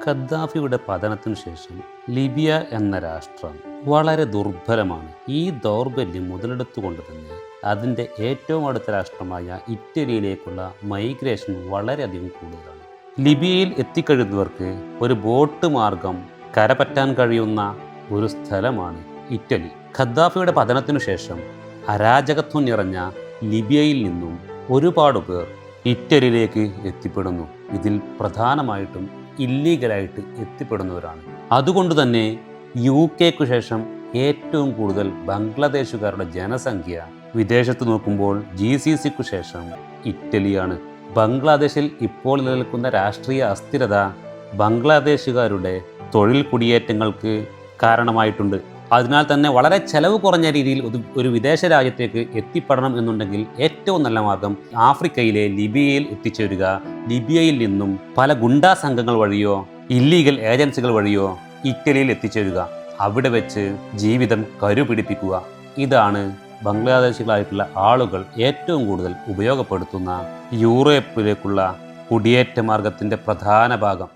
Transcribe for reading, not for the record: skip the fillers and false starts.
ഖദ്ദാഫിയുടെ പതനത്തിനു ശേഷം ലിബിയ എന്ന രാഷ്ട്രം വളരെ ദുർബലമാണ്. ഈ ദൗർബല്യം മുതലെടുത്തുകൊണ്ട് തന്നെ അതിൻ്റെ ഏറ്റവും അടുത്ത രാഷ്ട്രമായ ഇറ്റലിയിലേക്കുള്ള മൈഗ്രേഷൻ വളരെയധികം കൂടുതലാണ്. ലിബിയയിൽ എത്തിക്കഴിയുന്നവർക്ക് ഒരു ബോട്ട് മാർഗം കരപറ്റാൻ കഴിയുന്ന ഒരു സ്ഥലമാണ് ഇറ്റലി. ഖദ്ദാഫിയുടെ പതനത്തിനു ശേഷം അരാജകത്വം നിറഞ്ഞ ലിബിയയിൽ നിന്നും ഒരുപാട് പേർ ഇറ്റലിയിലേക്ക് എത്തിപ്പെടുന്നു. ഇതിൽ പ്രധാനമായിട്ടും ഇല്ലീഗലായിട്ട് എത്തിപ്പെടുന്നവരാണ്. അതുകൊണ്ട് തന്നെ UK ശേഷം ഏറ്റവും കൂടുതൽ ബംഗ്ലാദേശുകാരുടെ ജനസംഖ്യ വിദേശത്ത് നോക്കുമ്പോൾ GCCക്കു ശേഷം ഇറ്റലിയാണ്. ബംഗ്ലാദേശിൽ ഇപ്പോൾ നിലനിൽക്കുന്ന രാഷ്ട്രീയ അസ്ഥിരത ബംഗ്ലാദേശുകാരുടെ തൊഴിൽ കുടിയേറ്റങ്ങൾക്ക് കാരണമായിട്ടുണ്ട്. അതിനാൽ തന്നെ വളരെ ചെലവ് കുറഞ്ഞ രീതിയിൽ ഒരു വിദേശ രാജ്യത്തേക്ക് എത്തിപ്പെടണം എന്നുണ്ടെങ്കിൽ ഏറ്റവും നല്ല മാർഗം ആഫ്രിക്കയിലെ ലിബിയയിൽ എത്തിച്ചേരുക. ലിബിയയിൽ നിന്നും പല ഗുണ്ടാ സംഘങ്ങൾ വഴിയോ ഇല്ലീഗൽ ഏജൻസികൾ വഴിയോ ഇറ്റലിയിൽ എത്തിച്ചേരുക. അവിടെ വെച്ച് ജീവിതം കരുപിടിപ്പിക്കുക. ഇതാണ് ബംഗ്ലാദേശികളായിട്ടുള്ള ആളുകൾ ഏറ്റവും കൂടുതൽ ഉപയോഗപ്പെടുത്തുന്ന യൂറോപ്പിലേക്കുള്ള കുടിയേറ്റ മാർഗത്തിൻ്റെ പ്രധാന ഭാഗം.